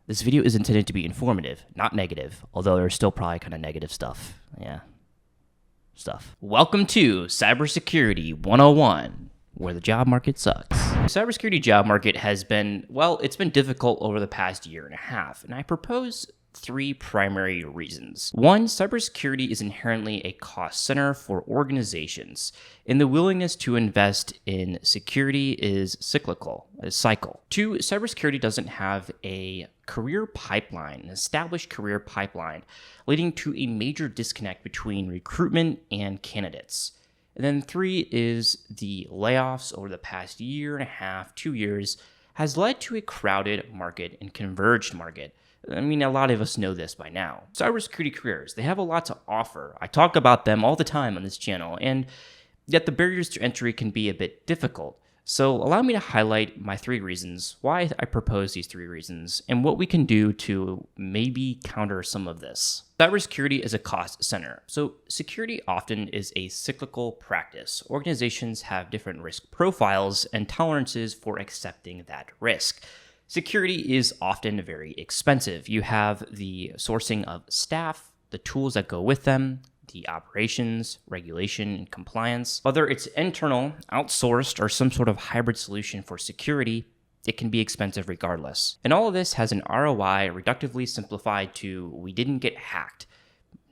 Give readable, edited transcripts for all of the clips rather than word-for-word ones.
This video is intended to be informative, not negative, although there's still probably kind of negative stuff. Welcome to Cybersecurity 101, where the job market sucks. The cybersecurity job market has been, it's been difficult over the past year and a half, and I propose three primary reasons. One, cybersecurity is inherently a cost center for organizations, and the willingness to invest in security is cyclical, a cycle. Two, cybersecurity doesn't have a career pipeline, an established career pipeline, leading to a major disconnect between recruitment and candidates. And then three is the layoffs over the past year and a half, 2 years, has led to a crowded market and converged market. I mean, a lot of us know this by now. Cybersecurity careers, they have a lot to offer. I talk about them all the time on this channel, and yet the barriers to entry can be a bit difficult. So allow me to highlight my three reasons, why I propose these three reasons, and what we can do to maybe counter some of this. Cybersecurity is a cost center. So security often is a cyclical practice. Organizations have different risk profiles and tolerances for accepting that risk. Security is often very expensive. You have the sourcing of staff, the tools that go with them, the operations, regulation, and compliance. Whether it's internal, outsourced, or some sort of hybrid solution for security, it can be expensive regardless. And all of this has an ROI reductively simplified to we didn't get hacked.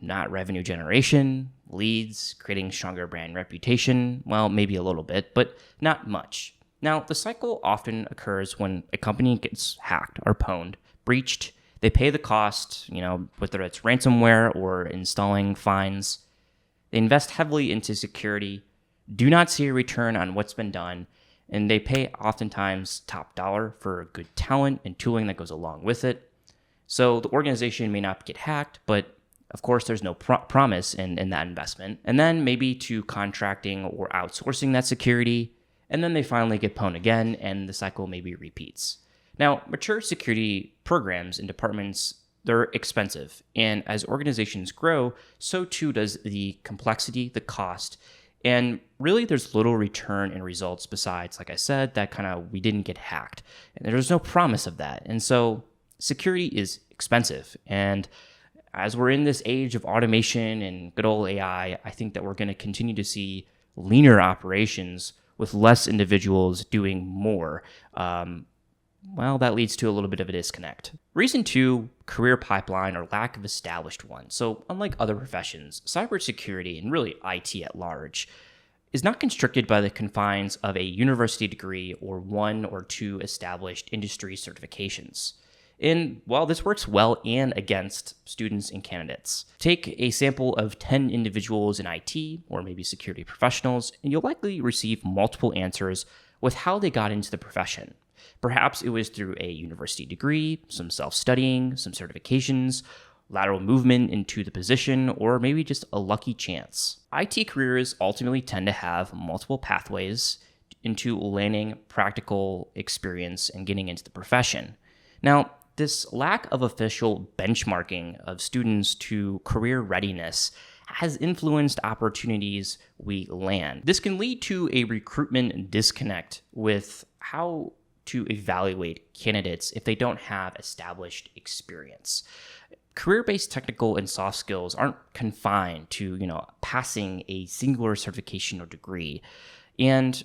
Not revenue generation, leads, creating stronger brand reputation, well, maybe a little bit, but not much. Now, the cycle often occurs when a company gets hacked or pwned, breached. They pay the cost, whether it's ransomware or installing fines. They invest heavily into security, do not see a return on what's been done, and they pay oftentimes top dollar for good talent and tooling that goes along with it. So the organization may not get hacked, but of course there's no promise in that investment. And then maybe to contracting or outsourcing that security, and then they finally get pwned again, and the cycle maybe repeats. Now, mature security programs and departments, they're expensive. And as organizations grow, so too does the complexity, the cost. And really, there's little return in results besides, like I said, that we didn't get hacked. And there's no promise of that. And so security is expensive. And as we're in this age of automation and good old AI, I think that we're going to continue to see leaner operations with less individuals doing more. That leads to a little bit of a disconnect. Reason two, career pipeline or lack of established one. So unlike other professions, cybersecurity and really IT at large is not constricted by the confines of a university degree or one or two established industry certifications. And while this works well and against students and candidates, take a sample of 10 individuals in IT or maybe security professionals, and you'll likely receive multiple answers with how they got into the profession. Perhaps it was through a university degree, some self-studying, some certifications, lateral movement into the position, or maybe just a lucky chance. IT careers ultimately tend to have multiple pathways into landing practical experience and getting into the profession. Now, this lack of official benchmarking of students to career readiness has influenced opportunities we land. This can lead to a recruitment disconnect with how to evaluate candidates if they don't have established experience. Career-based technical and soft skills aren't confined to, passing a singular certification or degree. And,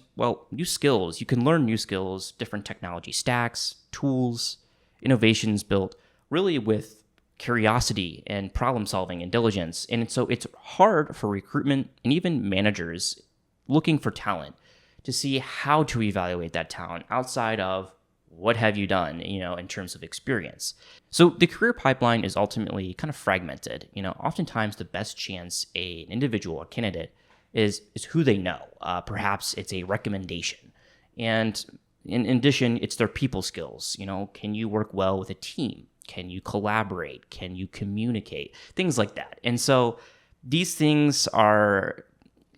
new skills, you can learn new skills, different technology stacks, tools, innovations built really with curiosity and problem solving and diligence. And so it's hard for recruitment and even managers looking for talent to see how to evaluate that talent outside of what have you done, in terms of experience. So the career pipeline is ultimately kind of fragmented. Oftentimes the best chance an individual or candidate is who they know. Perhaps it's a recommendation. And in addition, it's their people skills. Can you work well with a team? Can you collaborate? Can you communicate? Things like that. And so these things are,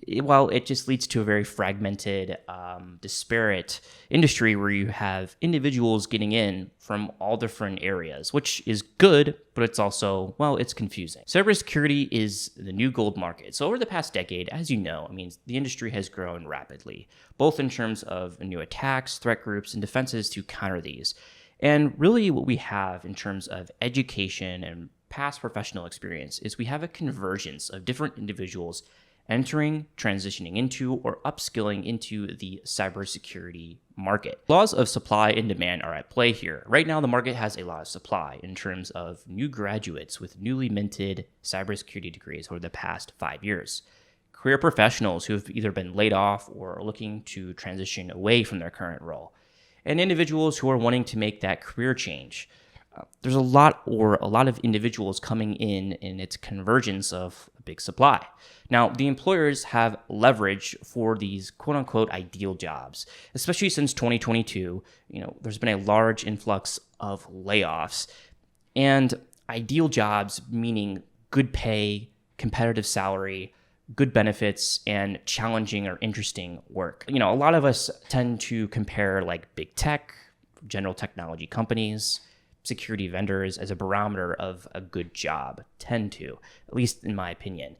it just leads to a very fragmented, disparate industry where you have individuals getting in from all different areas, which is good, but it's also, it's confusing. Cybersecurity is the new gold market. So over the past decade, as you know, the industry has grown rapidly, both in terms of new attacks, threat groups, and defenses to counter these. And really what we have in terms of education and past professional experience is we have a convergence of different individuals entering, transitioning into, or upskilling into the cybersecurity market. Laws of supply and demand are at play here. Right now, the market has a lot of supply in terms of new graduates with newly minted cybersecurity degrees over the past 5 years. Career professionals who have either been laid off or are looking to transition away from their current role, and individuals who are wanting to make that career change. There's a lot of individuals coming in, and it's convergence of a big supply. Now, the employers have leverage for these quote unquote ideal jobs, especially since 2022. There's been a large influx of layoffs, and ideal jobs meaning good pay, competitive salary, good benefits, and challenging or interesting work. A lot of us tend to compare like big tech, general technology companies, security vendors as a barometer of a good job, at least in my opinion.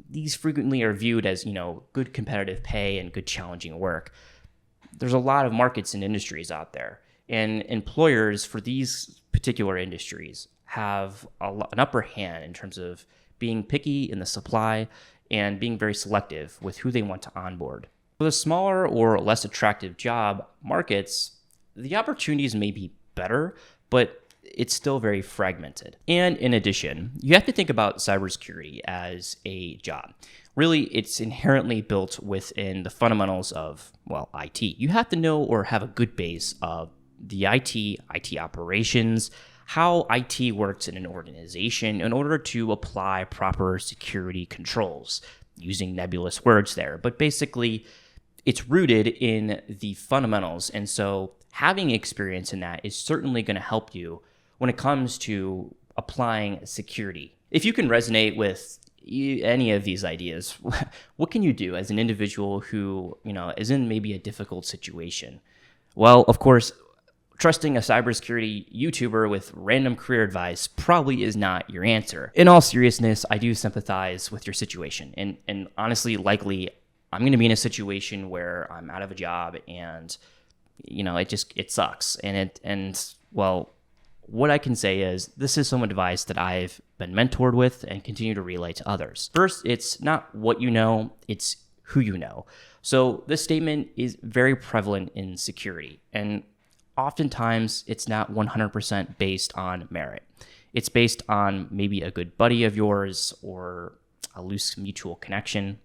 These frequently are viewed as, good competitive pay and good challenging work. There's a lot of markets and industries out there, and employers for these particular industries have an upper hand in terms of being picky in the supply and being very selective with who they want to onboard. For the smaller or less attractive job markets, the opportunities may be better, but it's still very fragmented. And in addition, you have to think about cybersecurity as a job. Really, it's inherently built within the fundamentals of, IT. You have to know or have a good base of the IT operations, how IT works in an organization in order to apply proper security controls, using nebulous words there. But basically, it's rooted in the fundamentals. And so having experience in that is certainly going to help you when it comes to applying security. If you can resonate with any of these ideas, what can you do as an individual who, is in maybe a difficult situation? Well, of course, trusting a cybersecurity YouTuber with random career advice probably is not your answer. In all seriousness, I do sympathize with your situation. And honestly, likely, I'm going to be in a situation where I'm out of a job and it sucks. What I can say is this is some advice that I've been mentored with and continue to relay to others. First, it's not what you know, it's who you know. So this statement is very prevalent in security, and oftentimes it's not 100% based on merit. It's based on maybe a good buddy of yours or a loose mutual connection.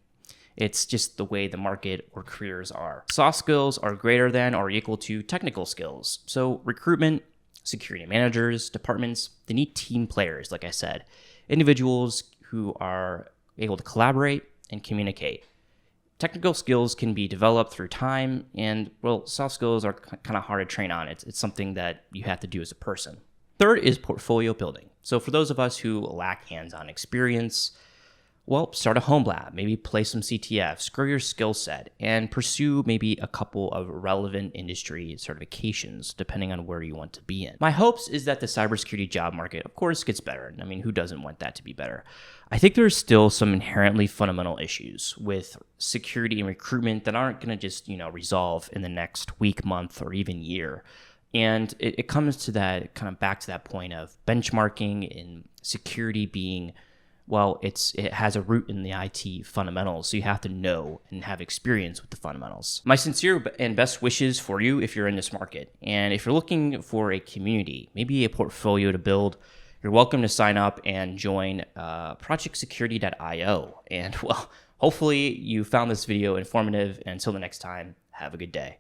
It's just the way the market or careers are. Soft skills are greater than or equal to technical skills. So recruitment, security managers, departments, they need team players, like I said, individuals who are able to collaborate and communicate. Technical skills can be developed through time, and soft skills are kind of hard to train on. It's something that you have to do as a person. Third is portfolio building. So for those of us who lack hands-on experience, start a home lab, maybe play some CTFs, grow your skill set, and pursue maybe a couple of relevant industry certifications, depending on where you want to be in. My hopes is that the cybersecurity job market, of course, gets better. I mean, who doesn't want that to be better? I think there's still some inherently fundamental issues with security and recruitment that aren't going to just, resolve in the next week, month, or even year. And it comes to that, kind of back to that point of benchmarking and security being, it has a root in the IT fundamentals, so you have to know and have experience with the fundamentals. My sincere and best wishes for you if you're in this market. And if you're looking for a community, maybe a portfolio to build, you're welcome to sign up and join projectsecurity.io. And hopefully you found this video informative. And until the next time, have a good day.